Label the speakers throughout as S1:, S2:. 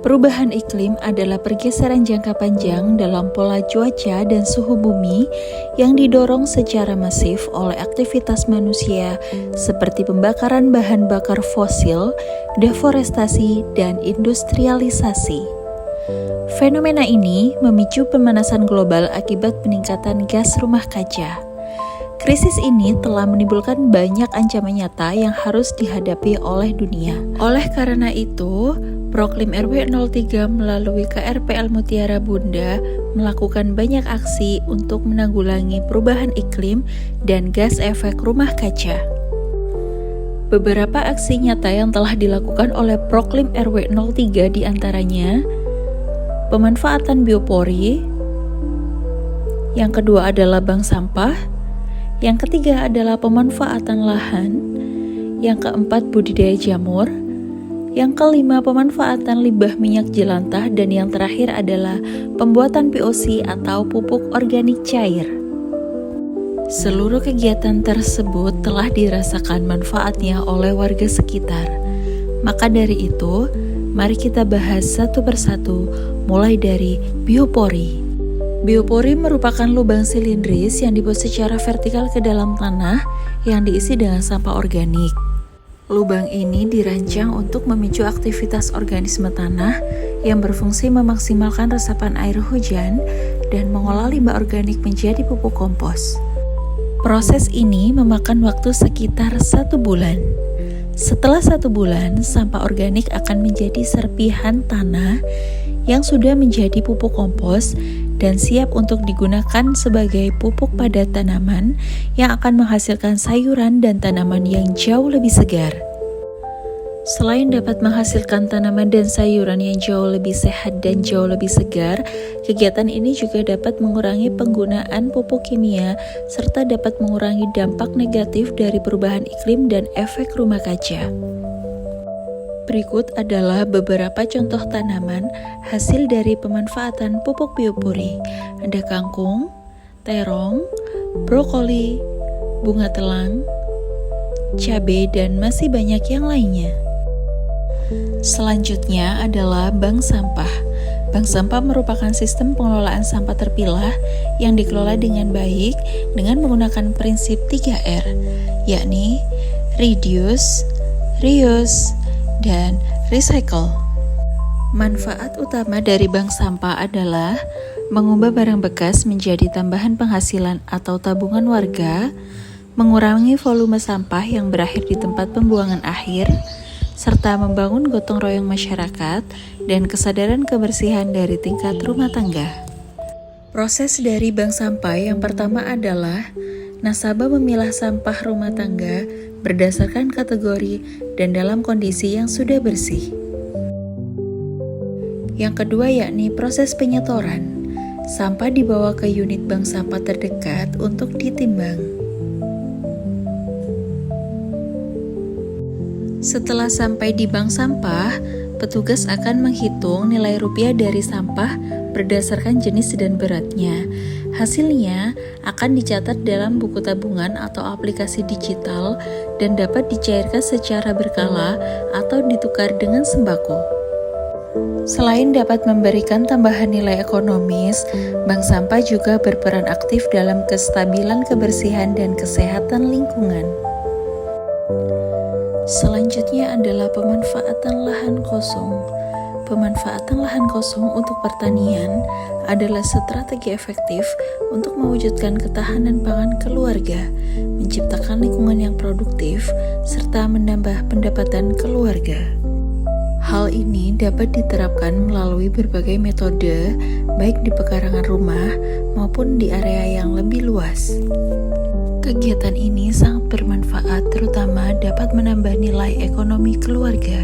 S1: Perubahan iklim adalah pergeseran jangka panjang dalam pola cuaca dan suhu bumi yang didorong secara masif oleh aktivitas manusia seperti pembakaran bahan bakar fosil, deforestasi, dan industrialisasi. Fenomena ini memicu pemanasan global akibat peningkatan gas rumah kaca. Krisis ini telah menimbulkan banyak ancaman nyata yang harus dihadapi oleh dunia. Oleh karena itu, Proklim RW 03 melalui KRPL Mutiara Bunda melakukan banyak aksi untuk menanggulangi perubahan iklim dan gas efek rumah kaca. Beberapa aksi nyata yang telah dilakukan oleh Proklim RW 03 diantaranya pemanfaatan biopori, yang kedua adalah bank sampah, yang ketiga adalah pemanfaatan lahan, yang keempat budidaya jamur, yang kelima pemanfaatan limbah minyak jelantah, dan yang terakhir adalah pembuatan POC atau pupuk organik cair. Seluruh kegiatan tersebut telah dirasakan manfaatnya oleh warga sekitar. Maka dari itu, mari kita bahas satu persatu, mulai dari biopori. Biopori merupakan lubang silindris yang dibuat secara vertikal ke dalam tanah yang diisi dengan sampah organik. Lubang ini dirancang untuk memicu aktivitas organisme tanah yang berfungsi memaksimalkan resapan air hujan dan mengolah limbah organik menjadi pupuk kompos. Proses ini memakan waktu sekitar 1 bulan. Setelah 1 bulan, sampah organik akan menjadi serpihan tanah yang sudah menjadi pupuk kompos dan siap untuk digunakan sebagai pupuk pada tanaman yang akan menghasilkan sayuran dan tanaman yang jauh lebih segar. Selain dapat menghasilkan tanaman dan sayuran yang jauh lebih sehat dan jauh lebih segar, kegiatan ini juga dapat mengurangi penggunaan pupuk kimia serta dapat mengurangi dampak negatif dari perubahan iklim dan efek rumah kaca. Berikut adalah beberapa contoh tanaman hasil dari pemanfaatan pupuk biopori. Ada kangkung, terong, brokoli, bunga telang, cabai, dan masih banyak yang lainnya. Selanjutnya adalah bank sampah. Bank sampah merupakan sistem pengelolaan sampah terpilah yang dikelola dengan baik dengan menggunakan prinsip 3R, yakni reduce, reuse, dan recycle. Manfaat utama dari bank sampah adalah mengubah barang bekas menjadi tambahan penghasilan atau tabungan warga, mengurangi volume sampah yang berakhir di tempat pembuangan akhir, serta membangun gotong royong masyarakat dan kesadaran kebersihan dari tingkat rumah tangga. Proses dari bank sampah yang pertama adalah nasabah memilah sampah rumah tangga berdasarkan kategori dan dalam kondisi yang sudah bersih. Yang kedua yakni proses penyetoran. Sampah dibawa ke unit bank sampah terdekat untuk ditimbang. Setelah sampai di bank sampah, petugas akan menghitung nilai rupiah dari sampah berdasarkan jenis dan beratnya. Hasilnya akan dicatat dalam buku tabungan atau aplikasi digital dan dapat dicairkan secara berkala atau ditukar dengan sembako. Selain dapat memberikan tambahan nilai ekonomis, bank sampah juga berperan aktif dalam kestabilan kebersihan dan kesehatan lingkungan. Selanjutnya adalah pemanfaatan lahan kosong. Pemanfaatan lahan kosong untuk pertanian adalah strategi efektif untuk mewujudkan ketahanan pangan keluarga, menciptakan lingkungan yang produktif, serta menambah pendapatan keluarga. Hal ini dapat diterapkan melalui berbagai metode, baik di pekarangan rumah maupun di area yang lebih luas. Kegiatan ini sangat bermanfaat, terutama dapat menambah nilai ekonomi keluarga.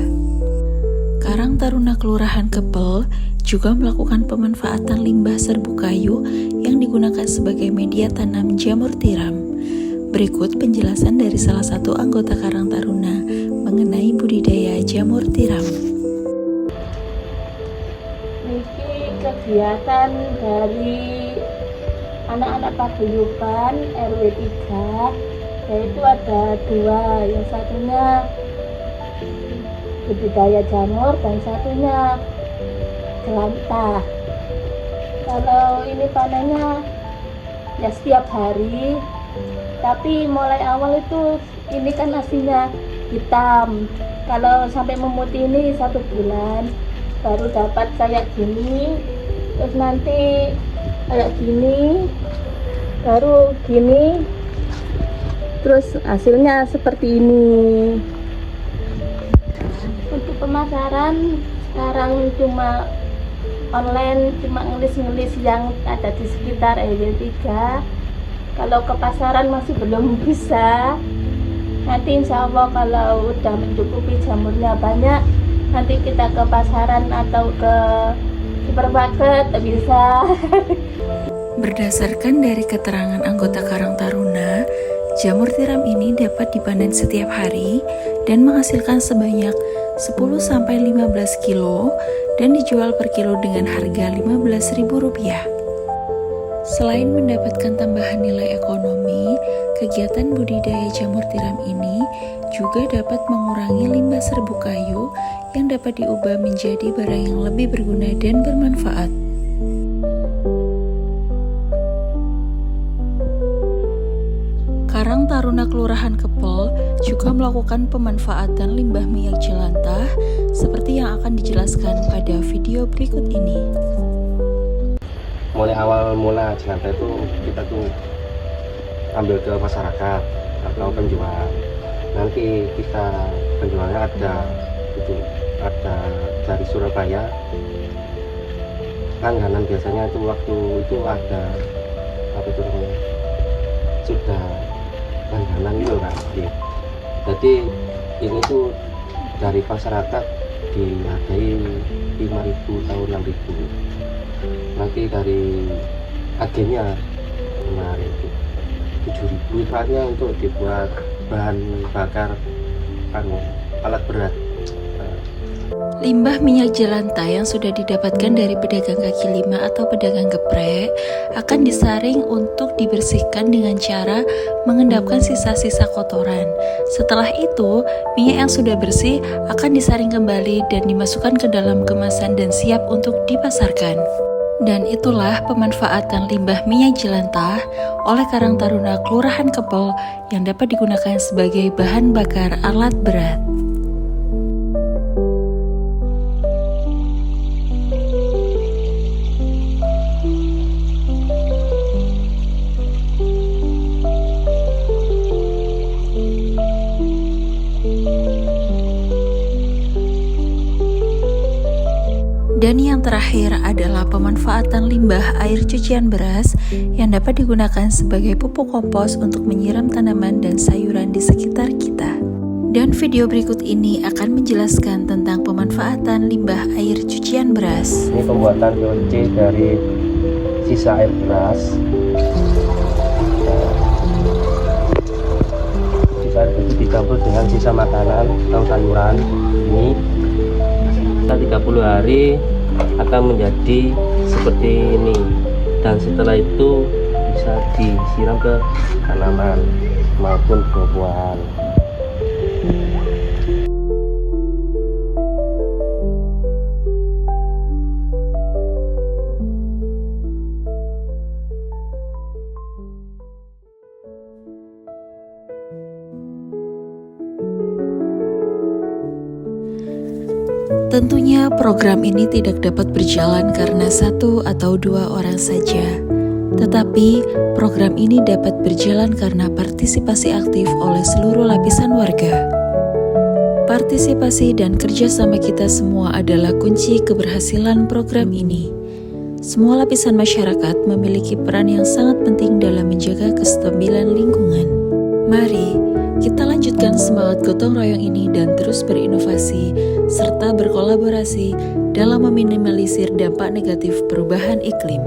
S1: Karang Taruna Kelurahan Kepel juga melakukan pemanfaatan limbah serbuk kayu yang digunakan sebagai media tanam jamur tiram. Berikut penjelasan dari salah satu anggota Karang Taruna mengenai budidaya jamur tiram.
S2: Ini kegiatan dari anak-anak paguyuban RW 3, yaitu ada 2, yang satunya budidaya jamur dan satunya jelantah. Kalau ini panennya ya setiap hari, tapi mulai awal itu ini kan aslinya hitam. Kalau sampai memutih ini 1 bulan baru dapat kayak gini, terus nanti kayak gini, baru gini, terus hasilnya seperti ini. Untuk pemasaran sekarang cuma online, cuma ngelis-ngelis yang ada di sekitar RW 3. Kalau ke pasaran masih belum bisa. Nanti insya Allah kalau udah mencukupi jamurnya banyak, nanti kita ke pasaran atau ke supermarket bisa.
S1: Berdasarkan dari keterangan anggota Karang Taruna, jamur tiram ini dapat dipanen setiap hari dan menghasilkan sebanyak 10-15 kilo dan dijual per kilo dengan harga Rp15.000. Selain mendapatkan tambahan nilai ekonomi, kegiatan budidaya jamur tiram ini juga dapat mengurangi limbah serbuk kayu yang dapat diubah menjadi barang yang lebih berguna dan bermanfaat. Karang Taruna Kelurahan Kepel juga melakukan pemanfaatan limbah minyak jelantah seperti yang akan dijelaskan pada video berikut ini.
S3: Mulai awal mula jelantah itu kita tuh ambil ke masyarakat atau penjual. Nanti kita penjualnya ada dari Surabaya. Langganan biasanya itu waktu itu ada sudah langganan itu kan. Jadi ini tuh dari masyarakat dihargai 5.000 atau 6.000. Nanti dari agennya kemarin itu 7.000, soalnya untuk dibuat bahan bakar alat berat.
S1: Limbah minyak jelantah yang sudah didapatkan dari pedagang kaki lima atau pedagang geprek akan disaring untuk dibersihkan dengan cara mengendapkan sisa-sisa kotoran. Setelah itu, minyak yang sudah bersih akan disaring kembali dan dimasukkan ke dalam kemasan dan siap untuk dipasarkan. Dan itulah pemanfaatan limbah minyak jelantah oleh Karang Taruna Kelurahan Kepel yang dapat digunakan sebagai bahan bakar alat berat. Dan yang terakhir adalah pemanfaatan limbah air cucian beras yang dapat digunakan sebagai pupuk kompos untuk menyiram tanaman dan sayuran di sekitar kita. Dan video berikut ini akan menjelaskan tentang pemanfaatan limbah air cucian beras.
S3: Ini pembuatan POC dari sisa air beras. Sisa air beras dicampur dengan sisa makanan atau sayuran. Ini 30 hari akan menjadi seperti ini, dan setelah itu bisa disiram ke tanaman maupun buah-buahan.
S1: Tentunya program ini tidak dapat berjalan karena 1 atau 2 orang saja. Tetapi program ini dapat berjalan karena partisipasi aktif oleh seluruh lapisan warga. Partisipasi dan kerjasama kita semua adalah kunci keberhasilan program ini. Semua lapisan masyarakat memiliki peran yang sangat penting dalam menjaga kestabilan lingkungan. Mari kita lanjutkan semangat gotong royong ini dan terus berinovasi serta berkolaborasi dalam meminimalisir dampak negatif perubahan iklim.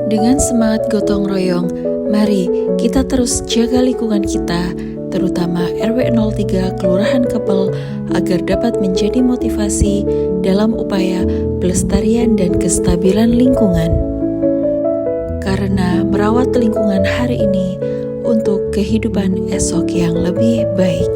S1: Dengan semangat gotong royong, mari kita terus jaga lingkungan kita, terutama RW 03 Kelurahan Kepel, agar dapat menjadi motivasi dalam upaya pelestarian dan kestabilan lingkungan. Karena merawat lingkungan hari ini untuk kehidupan esok yang lebih baik.